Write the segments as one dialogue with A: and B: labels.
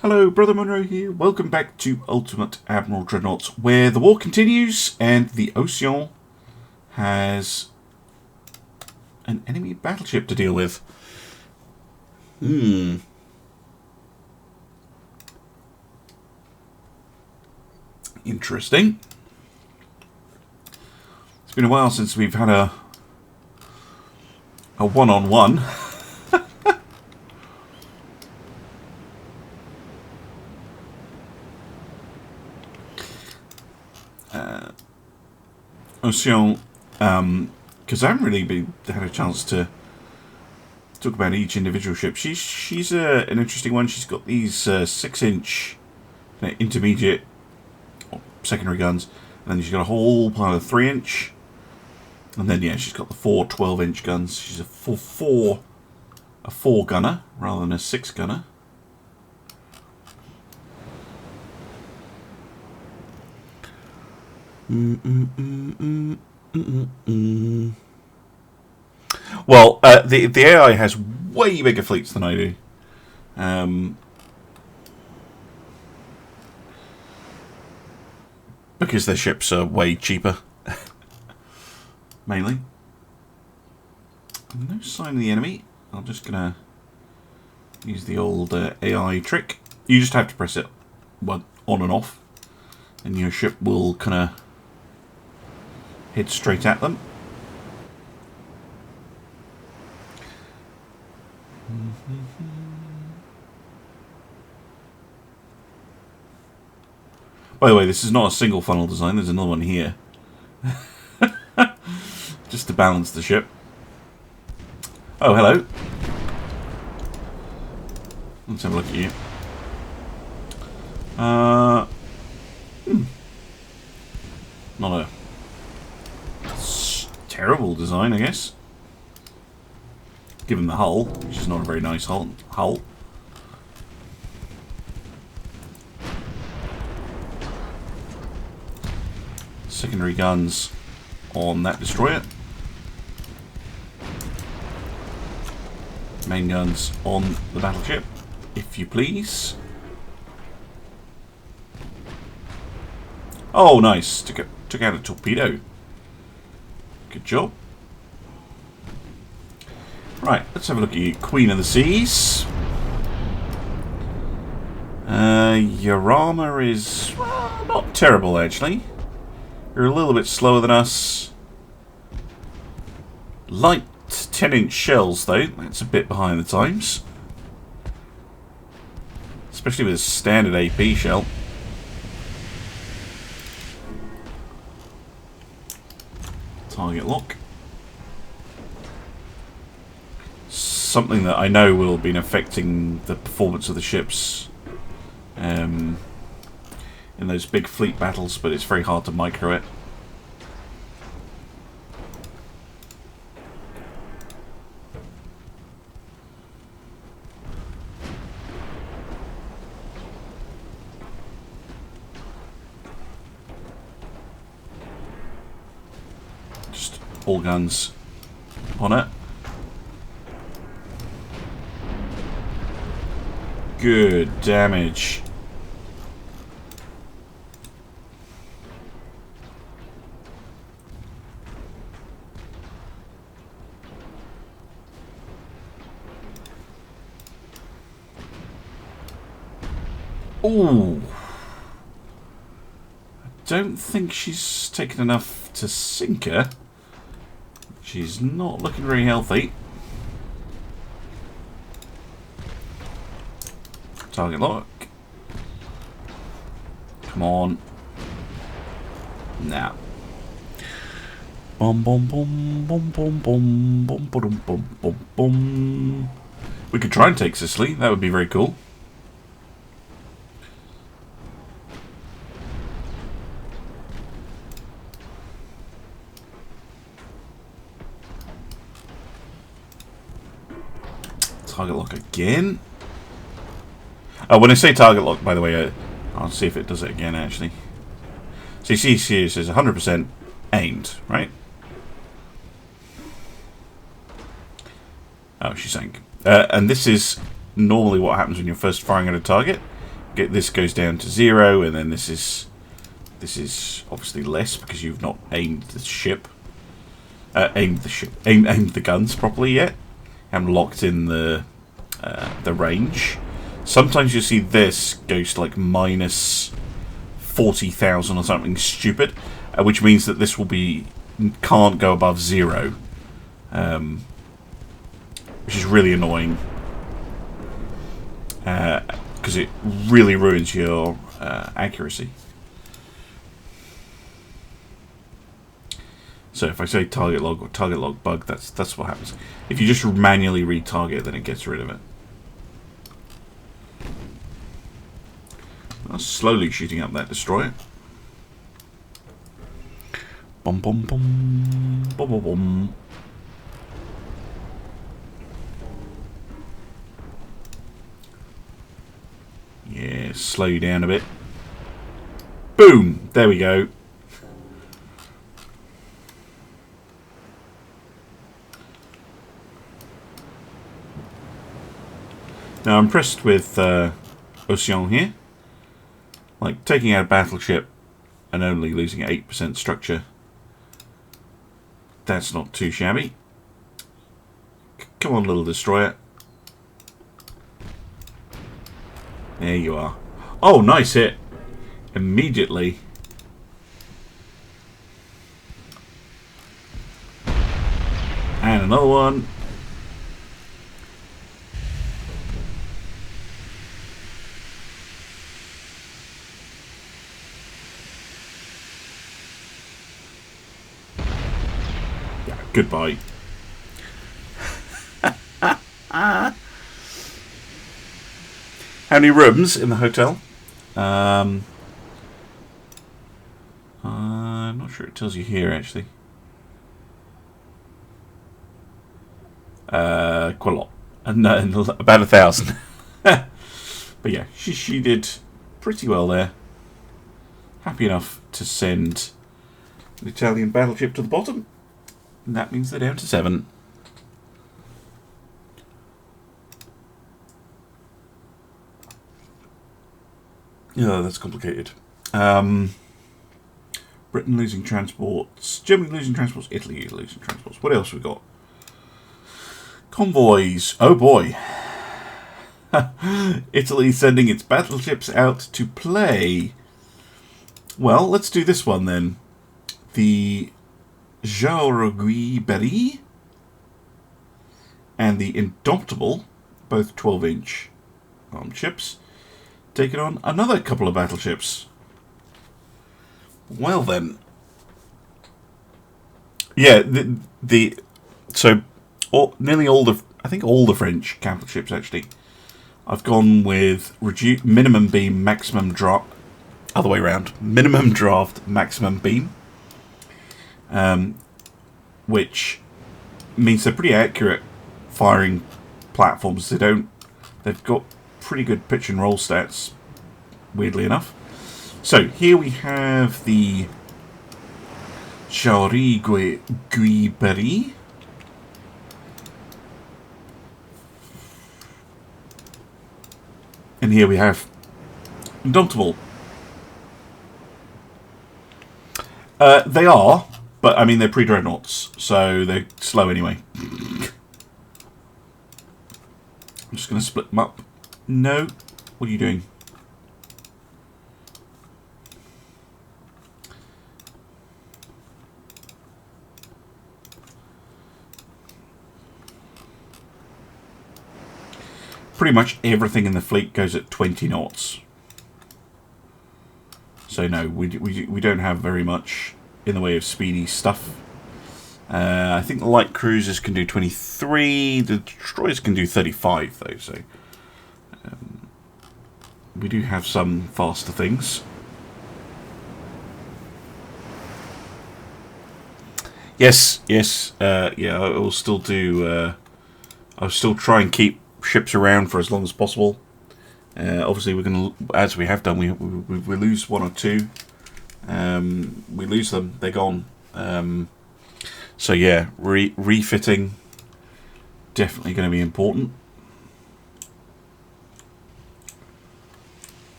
A: Hello, Brother Monroe here. Welcome back to Ultimate Admiral Dreadnoughts, where the war continues and the Ocean has an enemy battleship to deal with. Interesting. It's been a while since we've had a one-on-one. Ocean, because I haven't really had a chance to talk about each individual ship. She's an interesting one. She's got these 6-inch intermediate or secondary guns, and then she's got a whole pile of 3-inch, and then she's got the 4 12-inch guns. She's a 4-gunner rather than a 6-gunner. Well, the AI has way bigger fleets than I do. Because their ships are way cheaper. Mainly. No sign of the enemy. I'm just going to use the old AI trick. You just have to press it on and off, and your ship will kind of head straight at them. By the way, this is not a single funnel design. There's another one here. Just to balance the ship. Oh, hello. Let's have a look at you. Not a terrible design, I guess. Given the hull, which is not a very nice hull. Secondary guns on that destroyer. Main guns on the battleship, if you please. Oh, nice. Took out a torpedo. Good job. Right, let's have a look at you, Queen of the Seas. Your Roma is, well, not terrible, actually. You're a little bit slower than us. Light 10-inch shells, though. That's a bit behind the times. Especially with a standard AP shell. Target lock. Something that I know will have been affecting the performance of the ships in those big fleet battles, but it's very hard to micro it. Just all guns on it. Good damage. Ooh. I don't think she's taken enough to sink her. She's not looking very healthy. Target lock. Come on. Now. Boom, boom, boom, boom, boom, boom, boom, boom, boom, boom, boom. We could try and take Sicily. That would be very cool. Target lock again. When I say target lock, by the way, I'll see if it does it again, actually. So you see here it says 100% aimed, right? Oh, she sank. And this is normally what happens when you're first firing at a target. this goes down to 0, and then this is obviously less because you've not aimed the ship, aimed the guns properly yet. Haven't locked in the range. Sometimes you see this goes to like minus 40,000 or something stupid, which means that this can't go above 0, which is really annoying because it really ruins your accuracy. So if I say target log or target log bug, that's what happens. If you just manually retarget, then it gets rid of it. I'm slowly shooting up that destroyer. Bum bum bum bum bum bum. Yeah, slow you down a bit. Boom! There we go. Now I'm impressed with Ocean here. Like, taking out a battleship and only losing 8% structure. That's not too shabby. Come on, little destroyer. There you are. Oh, nice hit. Immediately. And another one. Goodbye. How many rooms in the hotel? I'm not sure it tells you here actually. Quite a lot. No, about 1,000. But yeah, she did pretty well there. Happy enough to send an Italian battleship to the bottom. And that means they're down to 7. Yeah, that's complicated. Britain losing transports. Germany losing transports. Italy losing transports. What else we got? Convoys. Oh boy. Italy sending its battleships out to play. Well, let's do this one then. The Iroey and the Indomitable, both 12-inch armed ships, taking on another couple of battleships. Well then, yeah, nearly all the, I think all the French capital ships actually. I've gone with minimum beam, maximum draft, other way around, minimum draft, maximum beam. Which means they're pretty accurate firing platforms. They've got pretty good pitch and roll stats, weirdly enough. So here we have the Iroey, and here we have Indomitable. They are. But, I mean, they're pre-dreadnoughts, so they're slow anyway. I'm just going to split them up. No. What are you doing? Pretty much everything in the fleet goes at 20 knots. So, no, we don't have very much in the way of speedy stuff. I think the light cruisers can do 23. The destroyers can do 35, though. So we do have some faster things. Yes. Yeah, I will still do. I'll still try and keep ships around for as long as possible. Obviously, we're going to, as we have done, we lose 1 or 2. We lose them, they're gone. So yeah, refitting, definitely going to be important.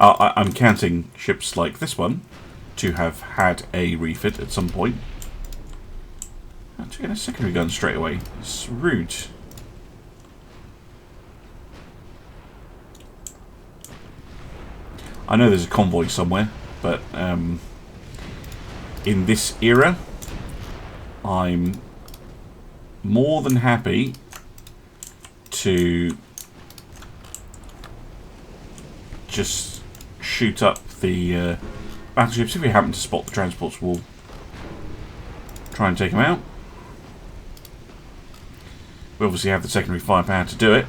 A: I'm counting ships like this one to have had a refit at some point. To get a secondary gun straight away. It's rude. I know there's a convoy somewhere, but in this era, I'm more than happy to just shoot up the battleships. If we happen to spot the transports, we'll try and take them out. We obviously have the secondary firepower to do it.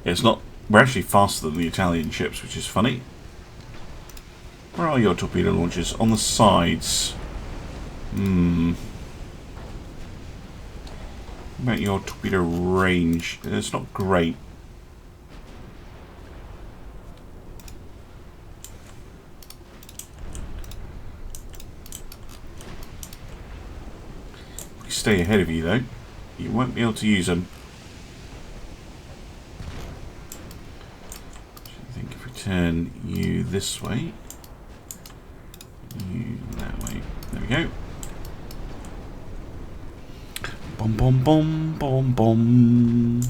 A: It's not... We're actually faster than the Italian ships, which is funny. Where are your torpedo launchers? On the sides. What about your torpedo range? It's not great. We stay ahead of you, though. You won't be able to use them. Turn you this way, you that way. There we go. Bom bom bom bom bom.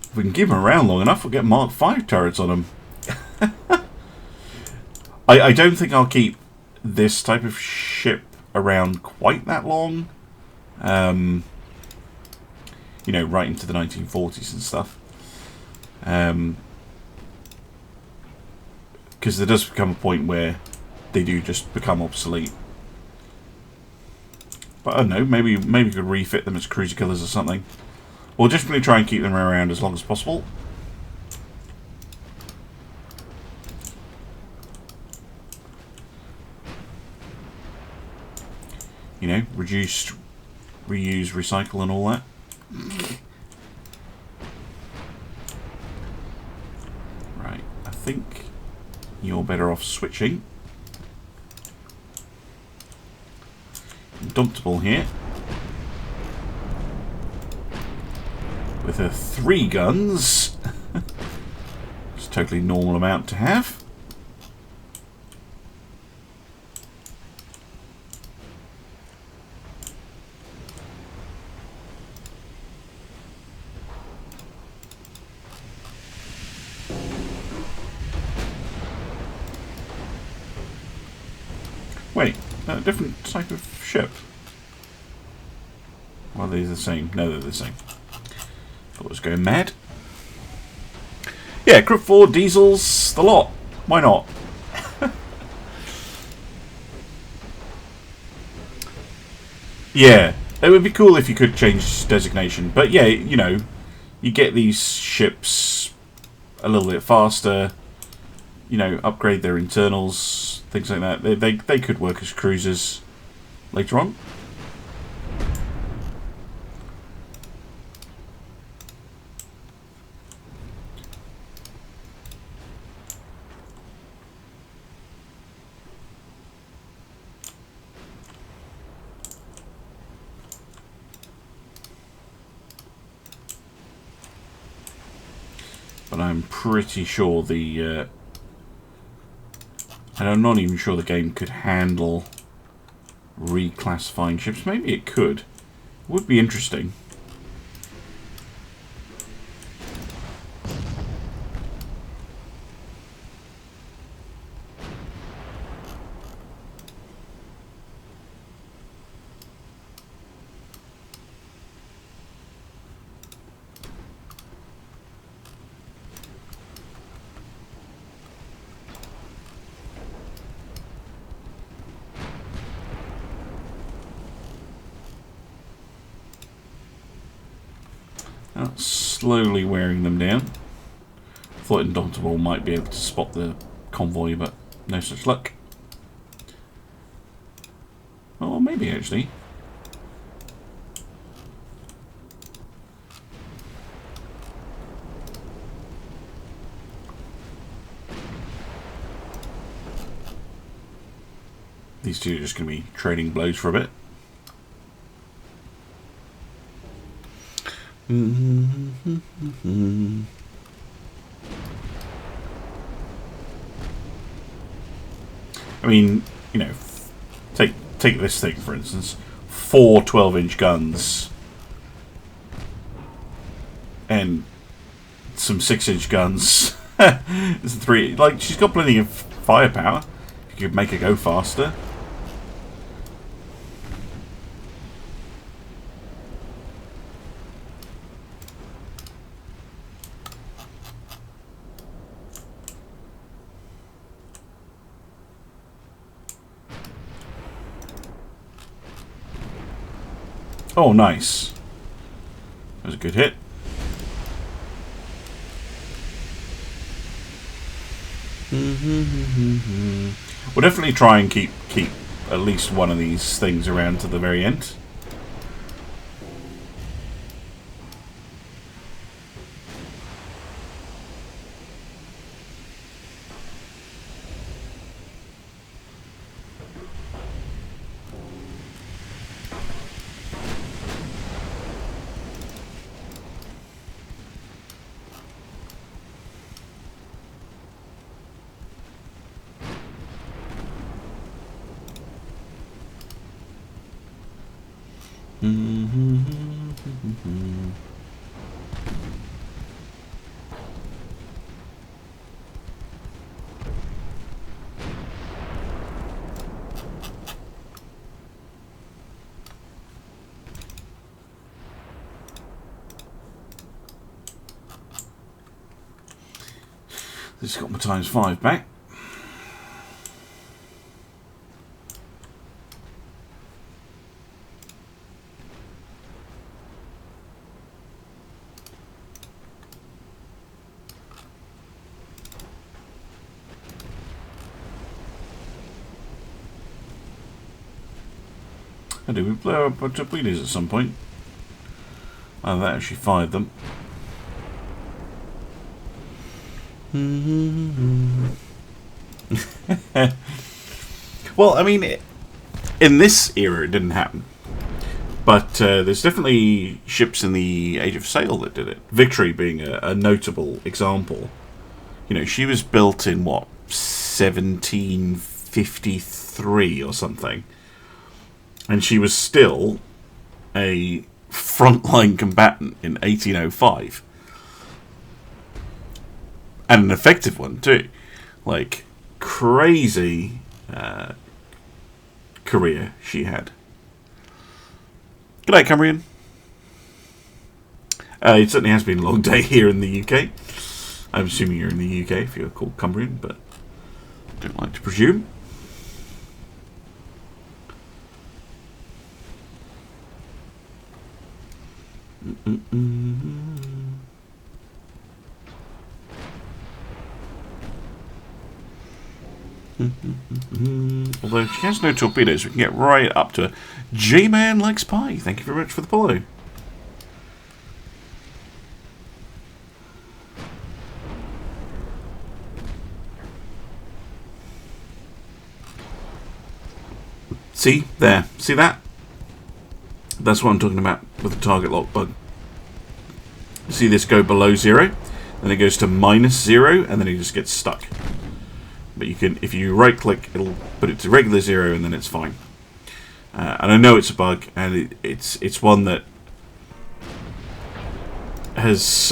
A: If we can keep them around long enough, we'll get Mark 5 turrets on them. I don't think I'll keep this type of ship around quite that long. You know, right into the 1940s and stuff. Because there does become a point where they do just become obsolete. But I don't know, maybe we could refit them as cruiser killers or something. We'll just really try and keep them around as long as possible. You know, reduce, reuse, recycle and all that. Right, I think you're better off switching. Indomitable here. With her 3 guns. It's a totally normal amount to have. Wait, a different type of ship? Well, they're the same. No, they're the same. Thought it was going mad. Yeah, Group 4, diesels, the lot. Why not? Yeah, it would be cool if you could change designation. But yeah, you know, you get these ships a little bit faster. You know, upgrade their internals, things like that. They could work as cruisers later on. But I'm pretty sure the... and I'm not even sure the game could handle reclassifying ships. Maybe it could. It would be interesting. Slowly wearing them down. Thought Indomitable might be able to spot the convoy, but no such luck. Oh, maybe actually. These two are just going to be trading blows for a bit. I mean, you know, take this thing for instance. 4 12-inch guns and some 6-inch guns. It's 3. Like, she's got plenty of firepower. You could make her go faster. Oh, nice. That was a good hit. We'll definitely try and keep at least one of these things around to the very end. This has got my ×5 back. I do. We blow up our torpedoes at some point. Oh, that actually fired them. Well, I mean, in this era it didn't happen. But there's definitely ships in the Age of Sail that did it. Victory being a notable example. You know, she was built in, what, 1753 or something. And she was still a frontline combatant in 1805. And an effective one, too. Like, crazy career she had. G'day, Cumbrian. It certainly has been a long day here in the UK. I'm assuming you're in the UK if you're called Cumbrian, but I don't like to presume. Although she has no torpedoes, we can get right up to her. J-Man Likes Pie, thank you very much for the follow. See? There. See that? That's what I'm talking about with the target lock bug. See this go below 0? Then it goes to -0, and then it just gets stuck. But you can, if you right click, it'll put it to regular 0, and then it's fine. And I know it's a bug, and it's one that has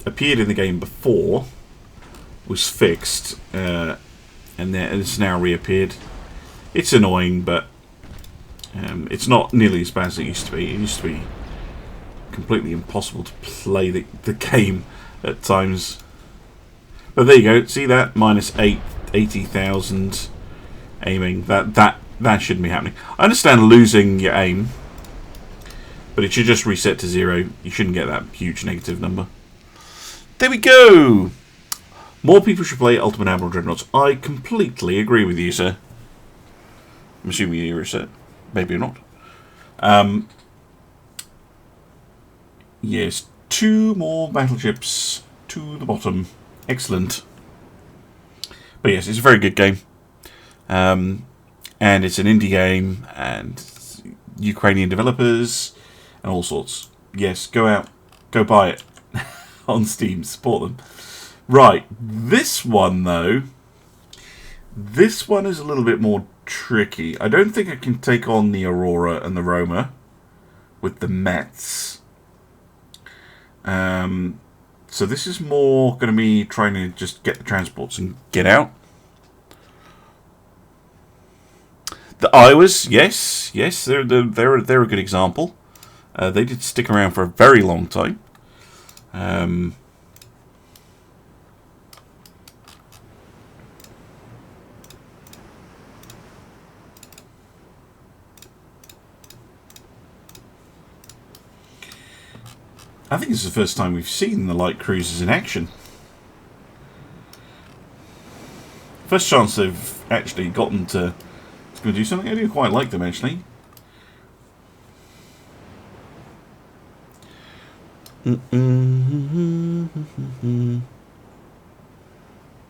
A: appeared in the game before, was fixed, and it's now reappeared. It's annoying, but it's not nearly as bad as it used to be. It used to be completely impossible to play the game at times. But there you go. See that? -80,000 aiming. That shouldn't be happening. I understand losing your aim, but it should just reset to 0. You shouldn't get that huge negative number. There we go. More people should play Ultimate Admiral Dreadnoughts. I completely agree with you, sir. I'm assuming you're a sir. Maybe you're not. Yes, 2 more battleships to the bottom. Excellent. But yes, it's a very good game. And it's an indie game, and Ukrainian developers, and all sorts. Yes, go out. Go buy it. On Steam. Support them. Right. This one, though. This one is a little bit more tricky. I don't think I can take on the Aurora and the Roma with the Mets. So this is more going to be trying to just get the transports and get out. The Iowas, yes, they're a good example. They did stick around for a very long time. I think this is the first time we've seen the light cruisers in action. First chance they've actually gotten to do something. I do quite like them, actually.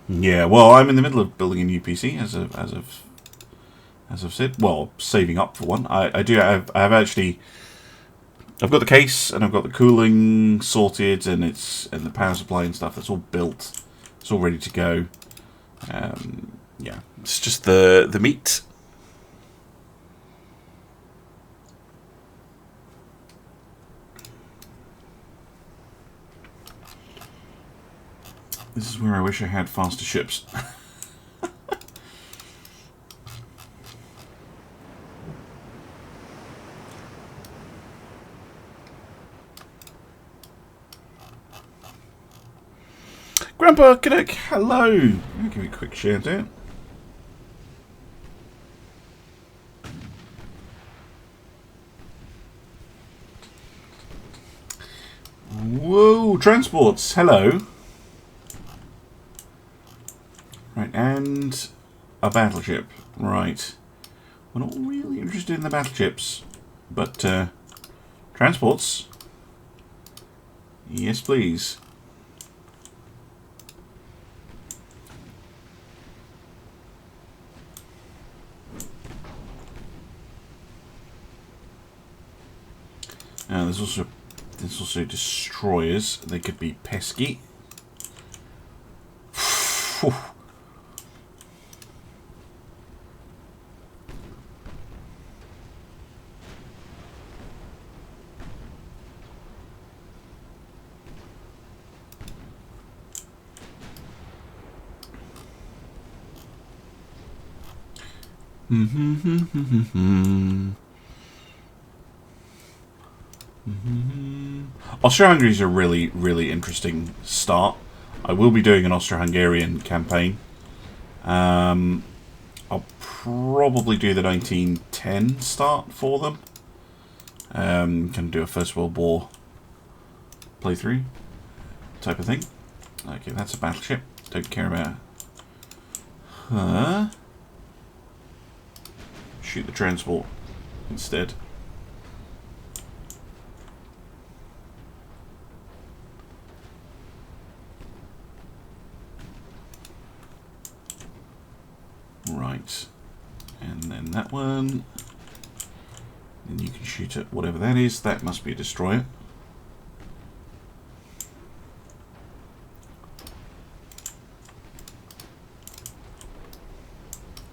A: Yeah, well, I'm in the middle of building a new PC as I've said. Well, saving up for one. I've got the case and I've got the cooling sorted and the power supply and stuff. That's all built. It's all ready to go. Yeah, it's just the meat. This is where I wish I had faster ships. Grandpa Canuck, hello! I'll give you a quick shout out. Whoa, transports, hello. Right, and a battleship. Right. We're not really interested in the battleships, but transports. Yes, please. There's also destroyers. They could be pesky. Austro-Hungary is a really, really interesting start. I will be doing an Austro-Hungarian campaign. I'll probably do the 1910 start for them. Can do a First World War playthrough type of thing. Okay, that's a battleship. Don't care about her. Shoot the transport instead. Right, and then that one. And you can shoot at whatever that is. That must be a destroyer.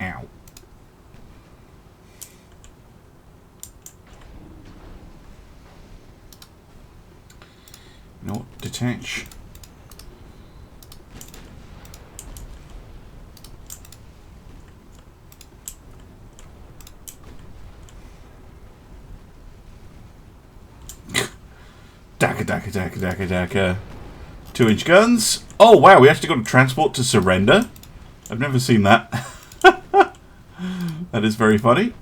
A: Ow. You know what? Detach. Daka. 2-inch guns. Oh wow, we actually got a transport to surrender. I've never seen that. That is very funny.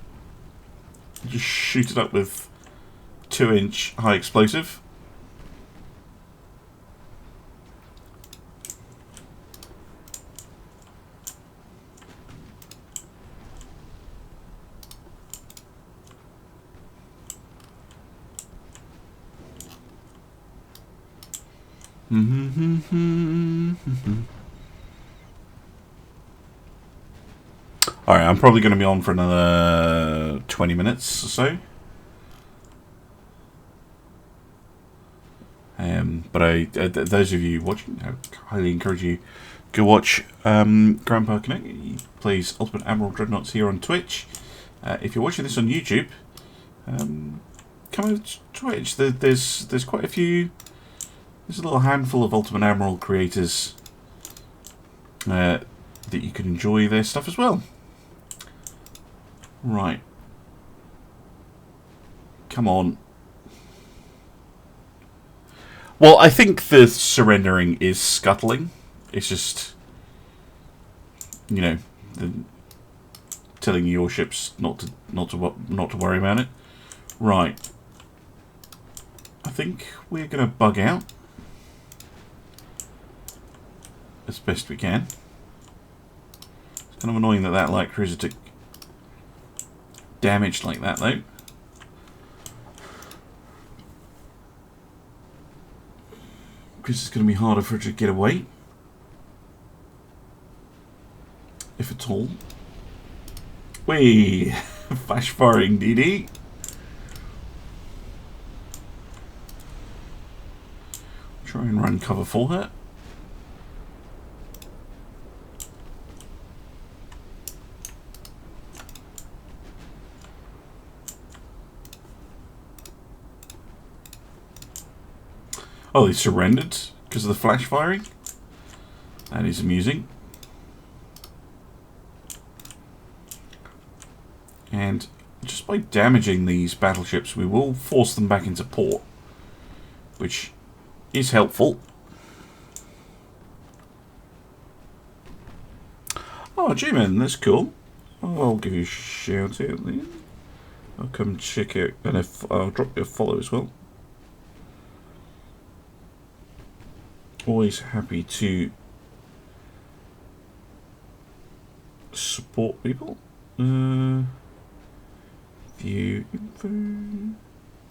A: Just shoot it up with 2-inch high explosive. Alright, I'm probably going to be on for another 20 minutes or so. But those of you watching, I highly encourage you go watch Grandpa Connect. He plays Ultimate Admiral Dreadnoughts here on Twitch. If you're watching this on YouTube, come over to Twitch. There's quite a few. There's a little handful of Ultimate Admiral creators that you can enjoy their stuff as well. Right. Come on. Well, I think the surrendering is scuttling. It's just, you know, telling your ships not to worry about it. Right. I think we're gonna bug out as best we can. It's kind of annoying that that light cruiser took damage like that, though. Because it's going to be harder for it to get away, if at all. Whee! Flash firing, DD. Try and run cover for her. Oh, they surrendered because of the flash firing? That is amusing. And just by damaging these battleships, we will force them back into port, which is helpful. Oh, G-Man, that's cool. Oh, I'll give you a shout out then. I'll come check out, and I'll drop you a follow as well. Always happy to support people. View info. There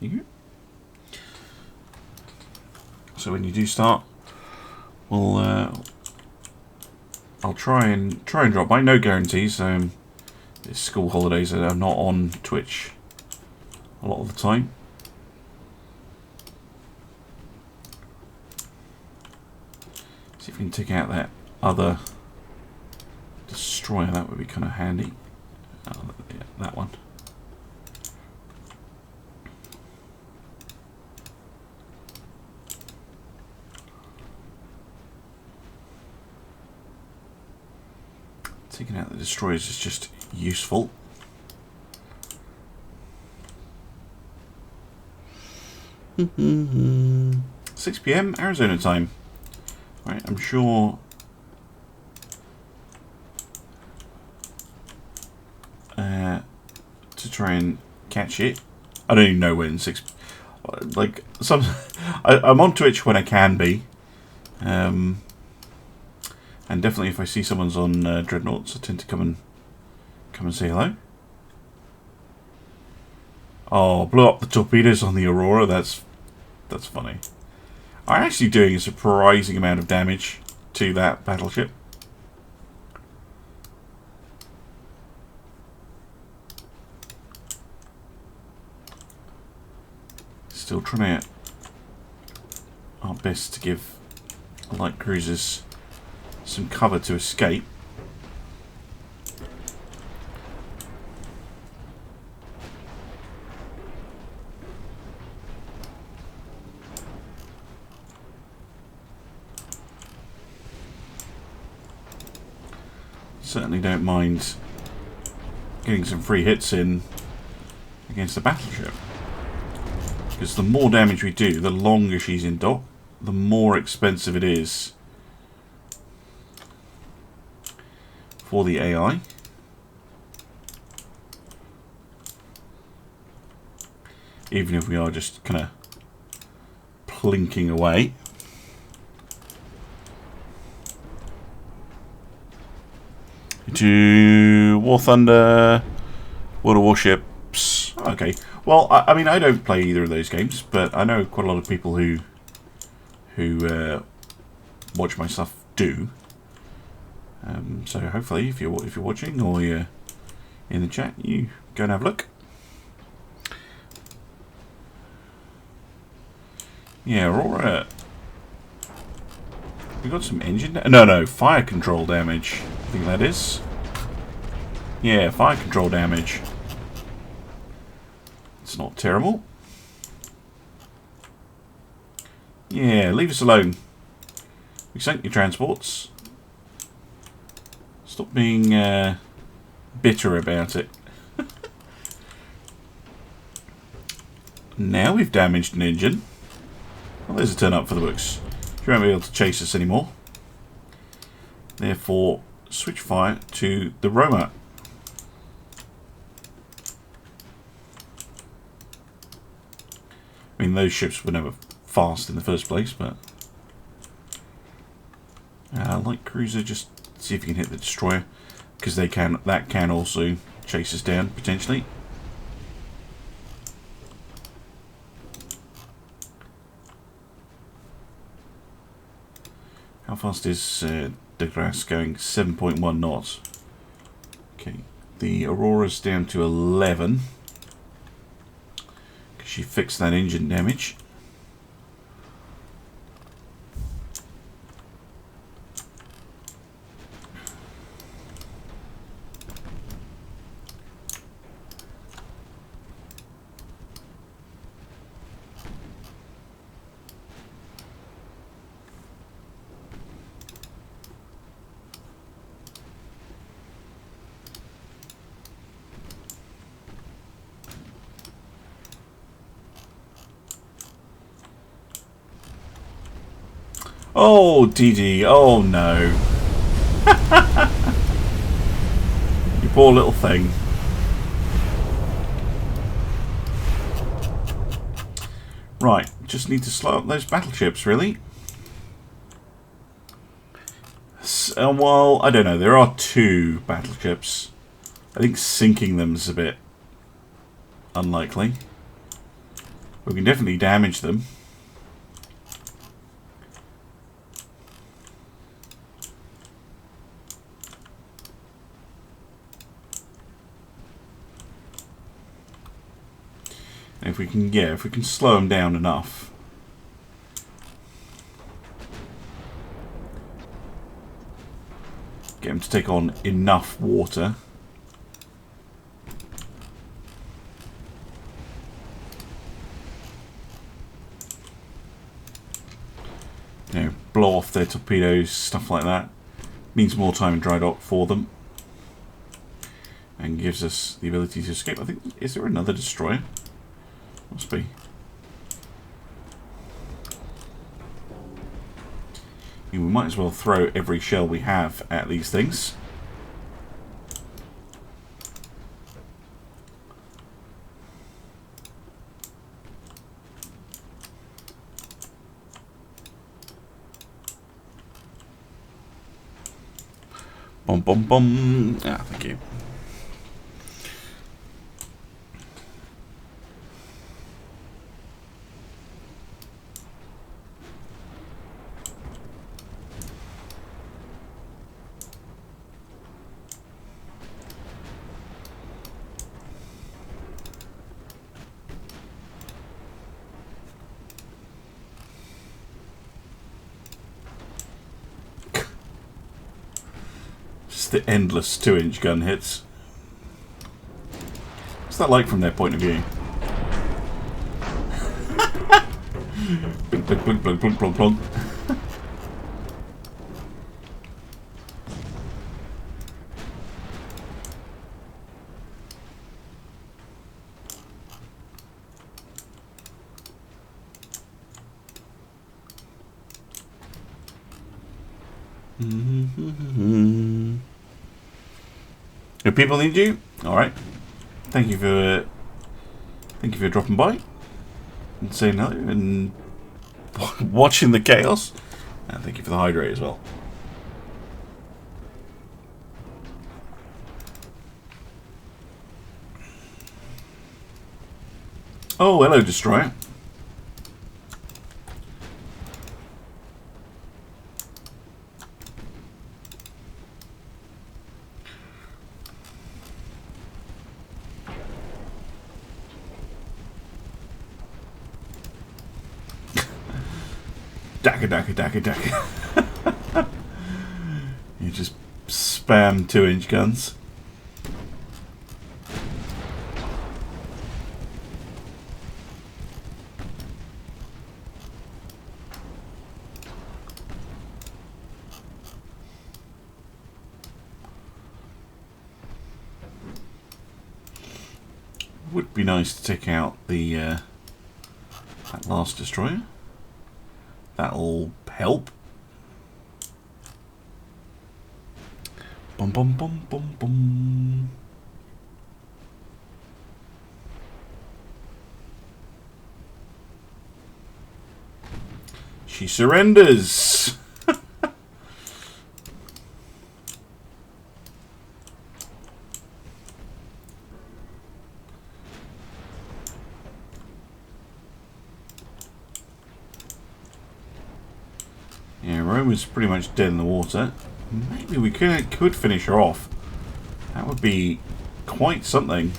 A: you go. So when you do start, we'll I'll try and drop by. No guarantees. It's school holidays and I'm not on Twitch a lot of the time. See if we can take out that other destroyer. That would be kind of handy. Oh, yeah, that one. Taking out the destroyers is just useful. Mm-hmm. 6 PM Arizona time. Right, I'm sure to try and catch it. I don't even know when 6. Like I'm on Twitch when I can be, and definitely if I see someone's on Dreadnoughts, I tend to come and say hello. Oh, blew up the torpedoes on the Aurora. That's funny. I'm actually doing a surprising amount of damage to that battleship. Still trying our best to give light cruisers some cover to escape. Certainly don't mind getting some free hits in against the battleship, because the more damage we do, the longer she's in dock, the more expensive it is for the AI. Even if we are just kind of plinking away. To War Thunder, World of Warships. Okay. Well, I mean, I don't play either of those games, but I know quite a lot of people who watch my stuff do. So hopefully, if you're watching or you're in the chat, you go and have a look. Yeah, Aurora We got some engine... No, fire control damage. I think that is. Yeah, fire control damage. It's not terrible. Yeah, leave us alone. We sank your transports. Stop being bitter about it. Now we've damaged an engine. Well, there's a turn up for the books. She won't be able to chase us anymore. Therefore, switch fire to the Roma. I mean, those ships were never fast in the first place, but... light cruiser, just see if you can hit the destroyer. Because that can also chase us down, potentially. How fast is the grass going? 7.1 knots. Okay, the Aurora's down to 11. Because she fixed that engine damage. Oh, DD. Oh, no. You poor little thing. Right. Just need to slow up those battleships, really. Well, I don't know. There are 2 battleships. I think sinking them is a bit unlikely. We can definitely damage them. If we can, if we can slow them down enough. Get them to take on enough water. You know, blow off their torpedoes, stuff like that. Means more time in dry dock for them. And gives us the ability to escape. I think, is there another destroyer? Must be. We might as well throw every shell we have at these things. Bum bum bum. Ah, thank you. The endless 2-inch gun hits. What's that like from their point of view? Blink, blink, blink, blink, blink, blink, blink. Do people need you? Alright. Thank you for dropping by and saying hello and watching the chaos. And thank you for the hydrate as well. Oh, hello, Destroyer. Daka, daka, daka, daka. spam 2-inch guns. Would be nice to take out the that last destroyer. That'll help. Bum bum bum bum bum. She surrenders. Yeah, Roma's pretty much dead in the water. Maybe we could finish her off. That would be quite something.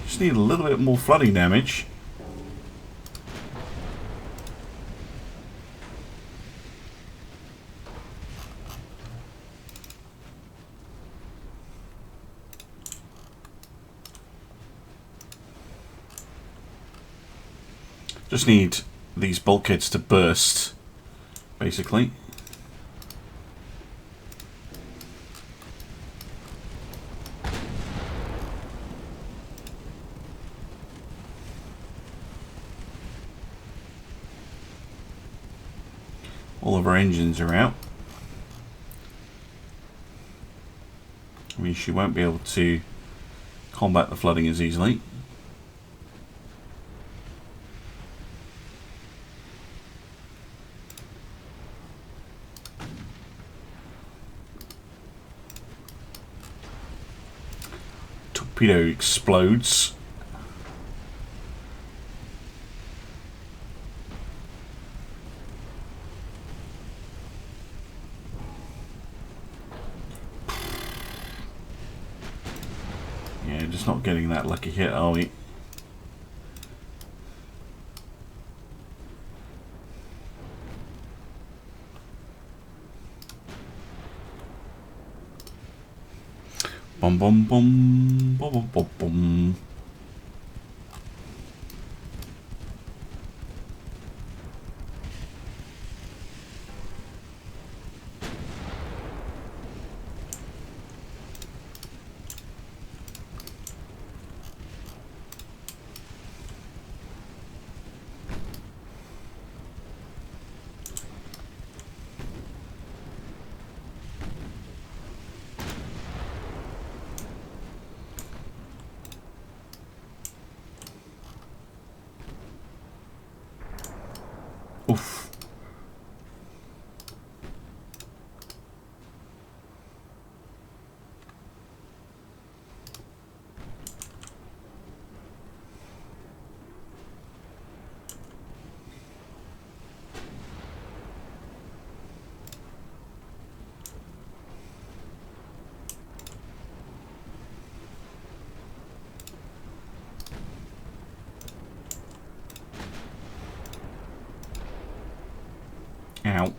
A: Just need a little bit more flooding damage. Just need these bulkheads to burst, basically. All of our engines are out. I mean, she won't be able to combat the flooding as easily. Torpedo explodes. Yeah, just not getting that lucky hit, are we? Bum bum bum bum bum bum bum. Oof. Ow.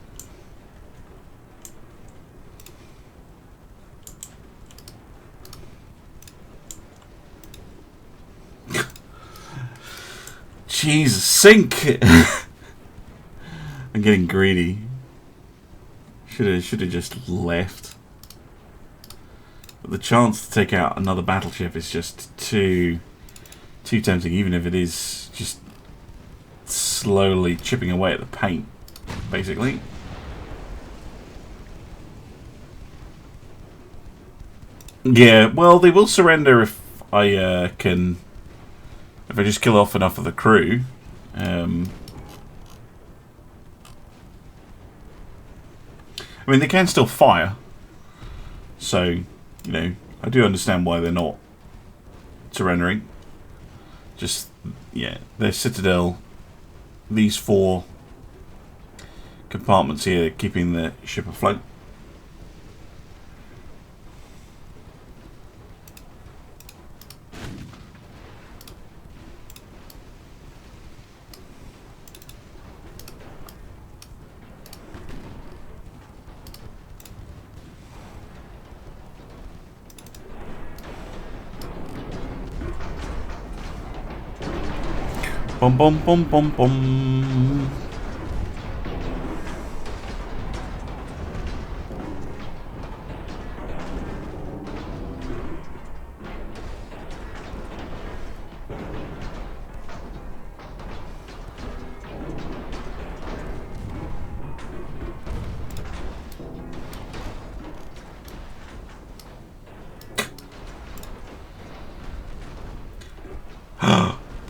A: Jesus, sink! I'm getting greedy. Should have just left. But the chance to take out another battleship is just too tempting, even if it is just slowly chipping away at the paint, basically. Yeah, well, they will surrender if I can. If I just kill off enough of the crew. I mean, they can still fire. So, you know, I do understand why they're not surrendering. Just, yeah, their citadel, these 4 compartments here keeping the ship afloat. Bum bum bum bum bum.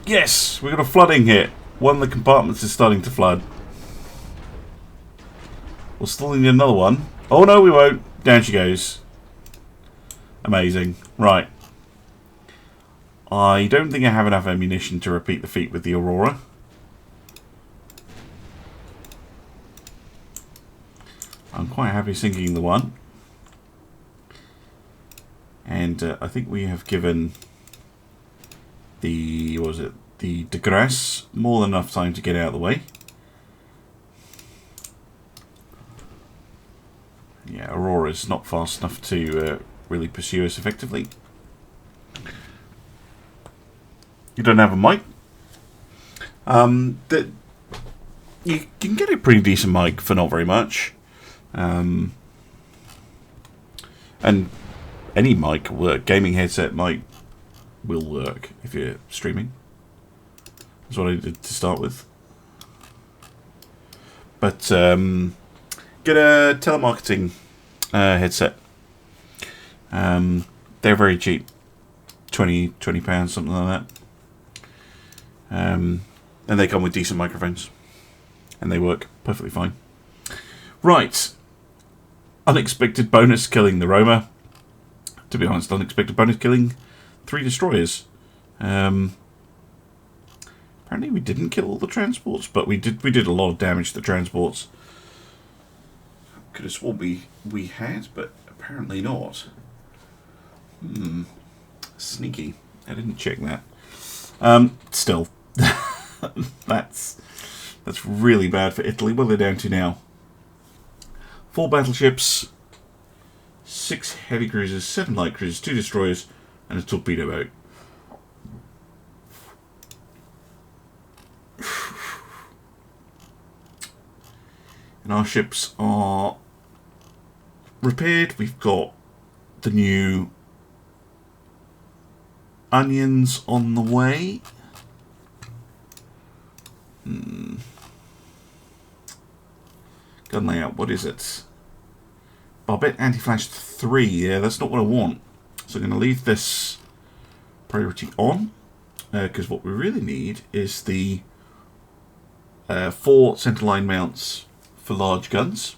A: Yes, we got a flooding hit. One of the compartments is starting to flood. We'll still need another one. Oh no, we won't. Down she goes. Amazing. Right. I don't think I have enough ammunition to repeat the feat with the Aurora. I'm quite happy sinking the one. And I think we have given the, what was it, the de Grasse more than enough time to get out of the way. Yeah, Aurora's not fast enough to really pursue us effectively. You don't have a mic? You can get a pretty decent mic for not very much. And any mic will work. Gaming headset mic will work if you're streaming. That's what I did to start with. But get a telemarketing headset. They're very cheap. £20, something like that. And they come with decent microphones. And they work perfectly fine. Right. Unexpected bonus killing the Roma. To be honest, unexpected bonus killing 3 destroyers. Apparently we didn't kill all the transports, but we did a lot of damage to the transports. Could have sworn we had, but apparently not. Sneaky. I didn't check that. Still. That's really bad for Italy. What are they down to now? 4 battleships, 6 heavy cruisers, 7 light cruisers, 2 destroyers, and a torpedo boat. And our ships are repaired. We've got the new onions on the way. Gun layout, what is it? Barbette Anti-Flash 3. Yeah, that's not what I want. So I'm going to leave this priority on. Because what we really need is the 4 centerline mounts for large guns.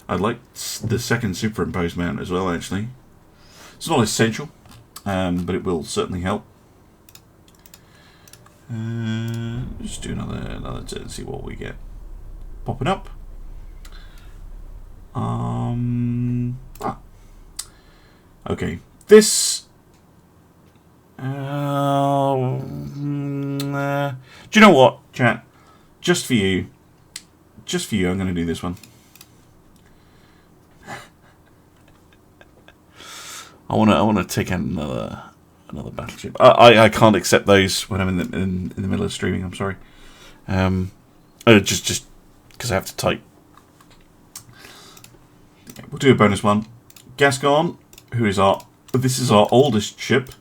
A: I'd like the second superimposed mount as well, actually. It's not essential, but it will certainly help. Just do another turn and see what we get popping up. Okay, this. Do you know what, chat? Just for you, I'm going to do this one. I want to take out another battleship. I can't accept those when I'm in the middle of streaming. I'm sorry. Just because I have to type. We'll do a bonus one. Gascon, this is our oldest ship,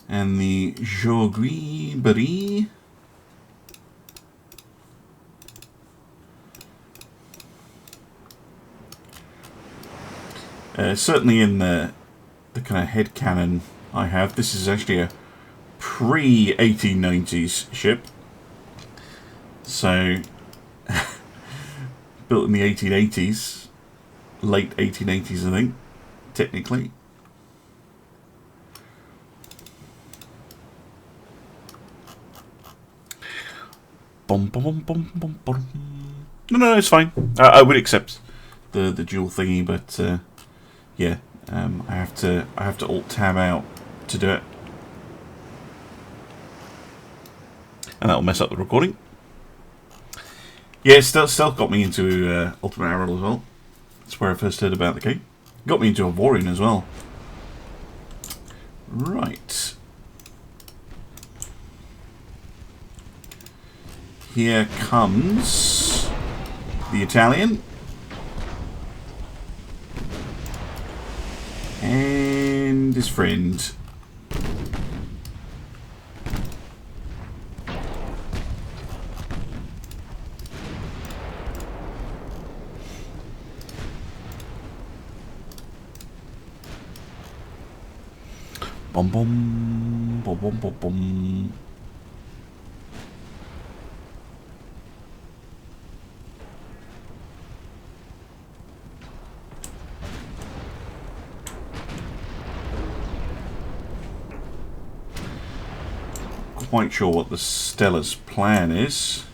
A: and the Jogui Bari. Certainly in the kind of head cannon I have. This is actually a pre-1890s ship. So, built in the 1880s. Late 1880s, I think, technically. Bum, bum, bum, bum, bum, bum. No, it's fine. I would accept the dual thingy, but yeah. I have to alt tab out to do it, and that'll mess up the recording. Yeah, it still got me into Ultimate Arrow as well. That's where I first heard about the game. Got me into Avorion as well. Right. Here comes the Italian. And his friend. Bum bum bum bum bum bum. Quite sure what the Stella's plan is.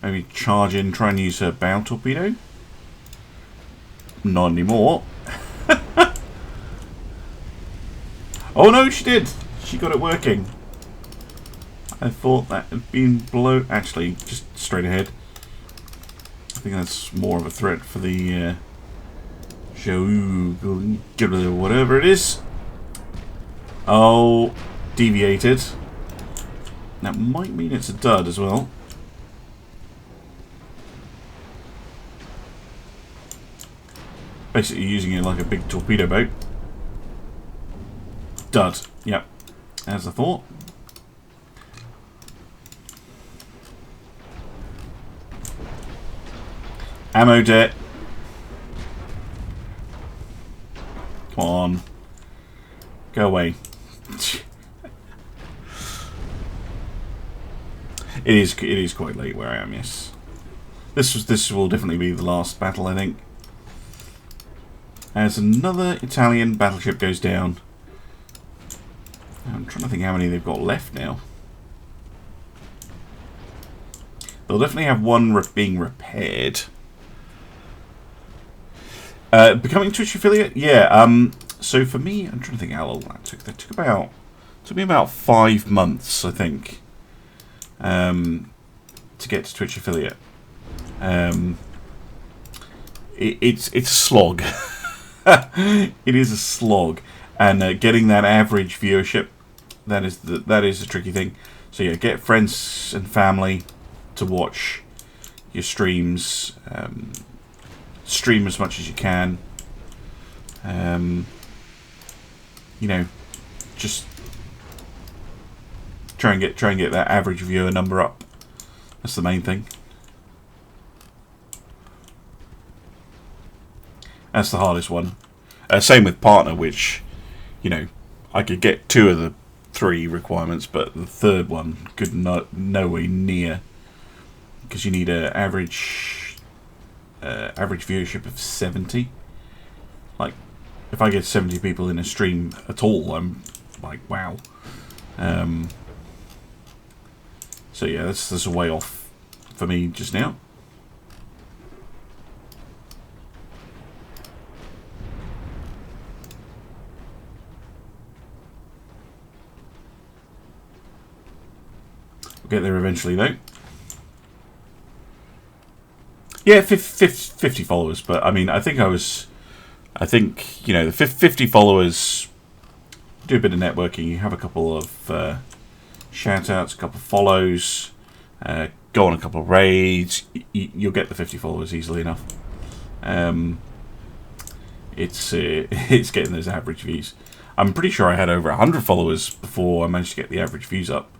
A: Maybe charge in, try and use her bow torpedo. Not anymore. Oh no, she did! She got it working. I thought that had been blown. Actually, just straight ahead. I think that's more of a threat for the show. Whatever it is. Oh, deviated. That might mean it's a dud as well. Basically using it like a big torpedo boat. Dud. Yep. As I thought. Ammo debt. Come on. Go away. It is quite late where I am, yes. This will definitely be the last battle, I think. As another Italian battleship goes down. I'm trying to think how many they've got left now. They'll definitely have one being repaired. Becoming Twitch affiliate? Yeah, so for me, I'm trying to think how long that took. That took me about 5 months, I think. To get to Twitch affiliate. It's a slog. It is a slog, and getting that average viewership, that is the tricky thing. So yeah, get friends and family to watch your streams. Stream as much as you can. You know, just try and get that average viewer number up. That's the main thing. That's the hardest one. Same with partner, which, you know, I could get 2 of the 3 requirements, but the third one could nowhere near, because you need an average viewership of 70. Like, if I get 70 people in a stream at all, I'm like, wow. So yeah, that's a way off for me just now. We'll get there eventually, though. Yeah, 50 followers, but I mean, I think, you know, the 50 followers, do a bit of networking, you have a couple of shout-outs, a couple of follows, go on a couple of raids, you'll get the 50 followers easily enough. It's getting those average views. I'm pretty sure I had over 100 followers before I managed to get the average views up.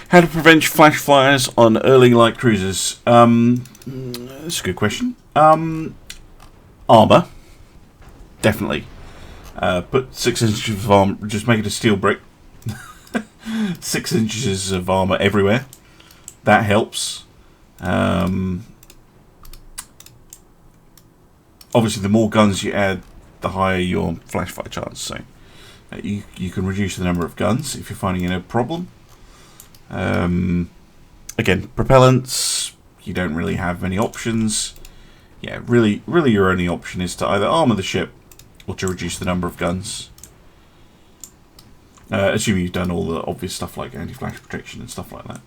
A: How to prevent flash fires on early light cruisers? That's a good question. Armour, definitely. Put 6 inches of armour. Just make it a steel brick. 6 inches of armour everywhere. That helps. Obviously, the more guns you add, the higher your flash fire chance. So you can reduce the number of guns if you're finding it a problem. Again, propellants, you don't really have many options. Yeah, really your only option is to either armour the ship or to reduce the number of guns. Assuming you've done all the obvious stuff like anti-flash protection and stuff like that.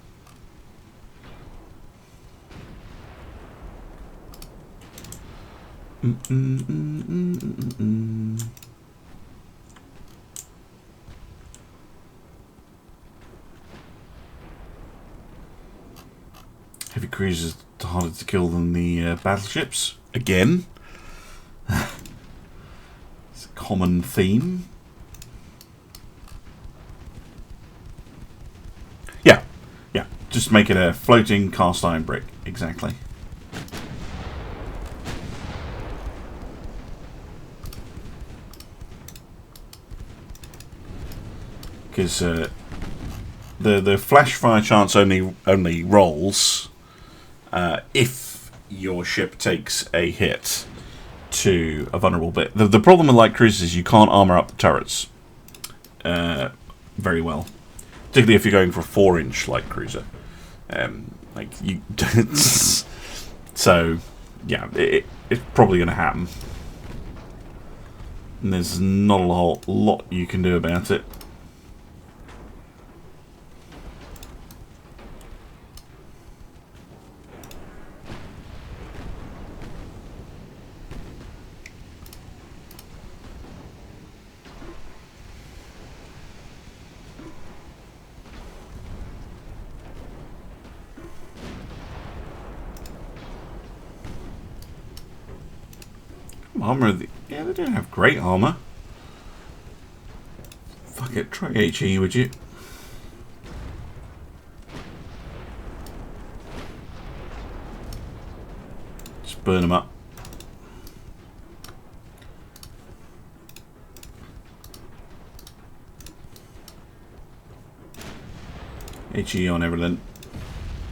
A: Heavy cruisers are harder to kill than the battleships. Again. It's a common theme. Yeah, just make it a floating cast iron brick. Exactly. Because the flash fire chance only rolls if your ship takes a hit to a vulnerable bit. The problem with light cruisers is you can't armour up the turrets very well, particularly if you're going for a 4-inch light cruiser. Like you, so yeah, it's probably going to happen, and there's not a whole lot you can do about it. Armour, yeah, they don't have great armour. Fuck it, try HE, would you? Just burn them up. HE on everything.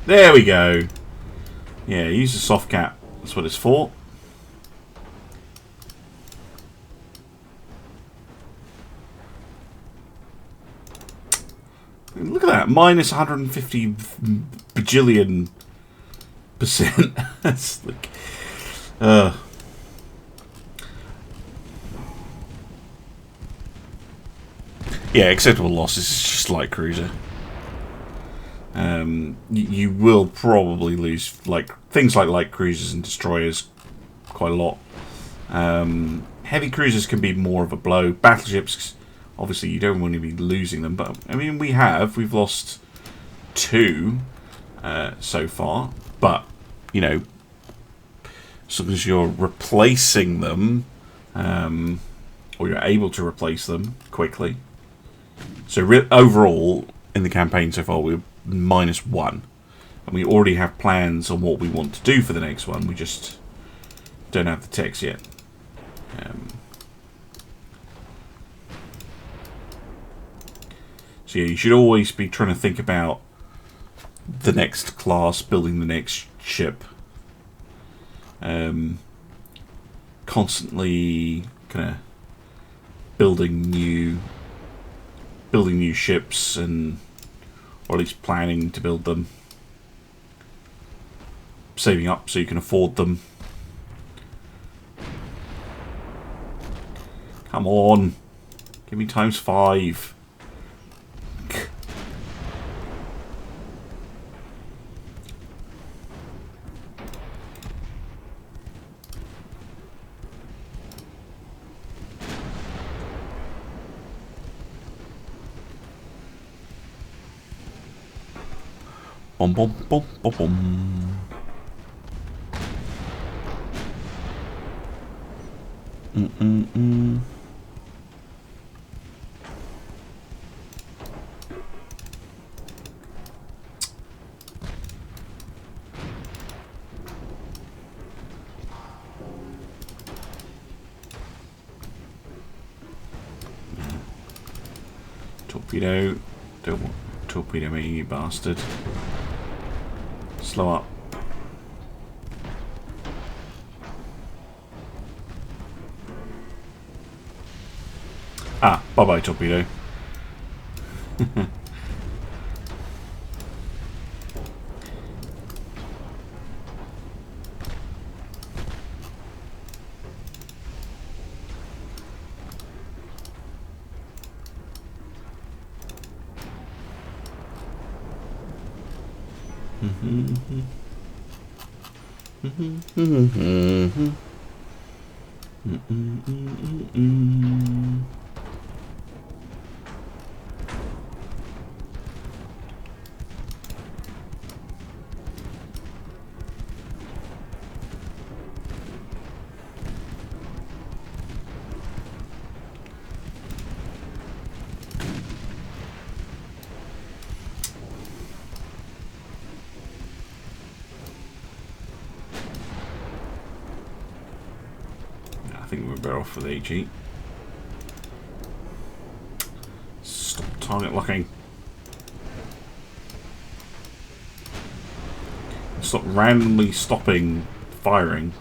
A: There we go. Yeah, use the soft cap. That's what it's for. Look at that, minus 150 bajillion %. That's like, yeah, acceptable losses. It's just light cruiser. You will probably lose like things like light cruisers and destroyers quite a lot. Heavy cruisers can be more of a blow. Battleships, obviously, you don't want to be losing them, but I mean, we've lost 2 so far. But you know, as long as you're replacing them, or you're able to replace them quickly. So overall, in the campaign so far, we're -1, and we already have plans on what we want to do for the next one. We just don't have the text yet. So yeah, you should always be trying to think about the next class, building the next ship. Constantly kind of building new ships, and or at least planning to build them, saving up so you can afford them. Come on, give me ×5. Bom bom bom bom bom. Torpedo. Don't torpedo me, you bastard. Slow up. Ah, bye-bye, torpedo. I think we're better off with AG. Stop target locking. Stop randomly stopping firing.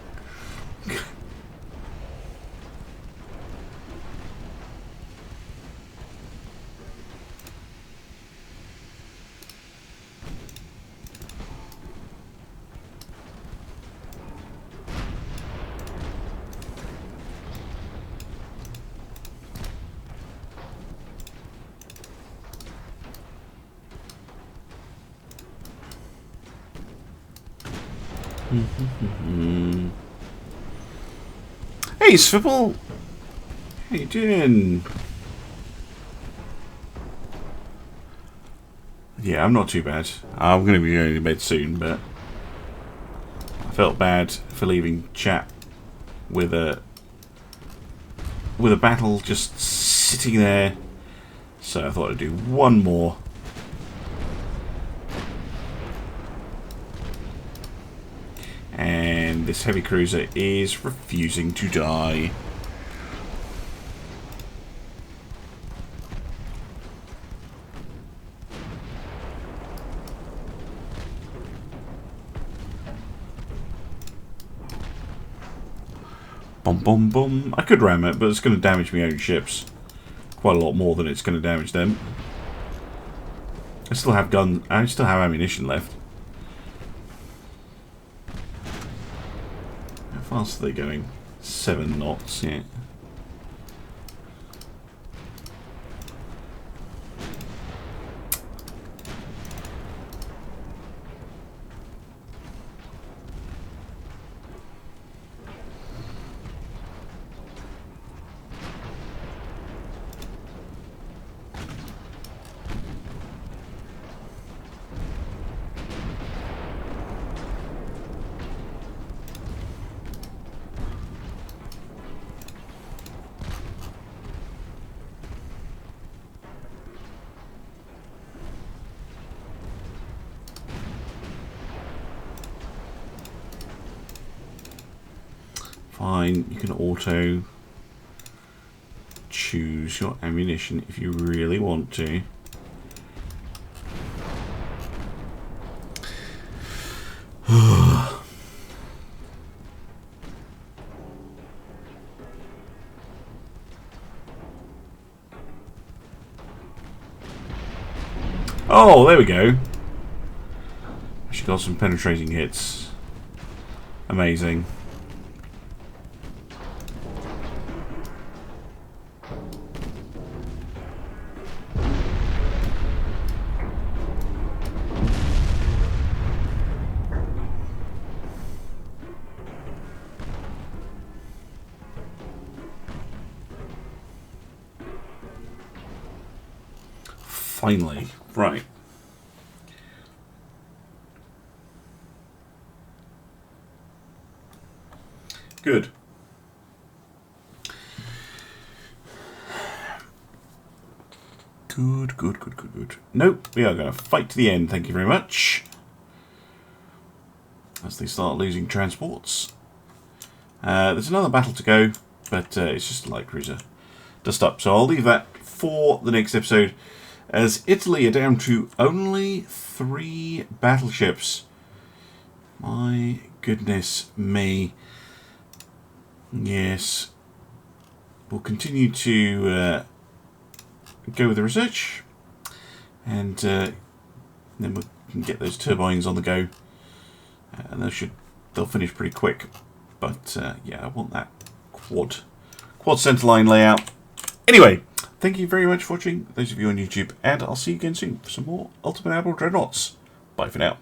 A: Hey, Svipul! How you doing? Yeah, I'm not too bad. I'm going to be going to bed soon, but I felt bad for leaving chat with a battle just sitting there, so I thought I'd do one more. And this heavy cruiser is refusing to die. Boom, boom, boom. I could ram it, but it's going to damage my own ships quite a lot more than it's going to damage them. I still have ammunition left. How fast are they going? 7 knots, yeah. Fine, you can auto choose your ammunition if you really want to. Oh, there we go. She got some penetrating hits. Amazing. Finally, right. Good. Good. Nope, we are going to fight to the end, thank you very much. As they start losing transports. There's another battle to go, but it's just a light cruiser. Dust up, so I'll leave that for the next episode. As Italy are down to only 3 battleships. My goodness me. Yes. We'll continue to go with the research. And then we can get those turbines on the go. And they'll finish pretty quick. But yeah, I want that quad centerline layout. Anyway. Thank you very much for watching, those of you on YouTube, and I'll see you again soon for some more Ultimate Admiral Dreadnoughts. Bye for now.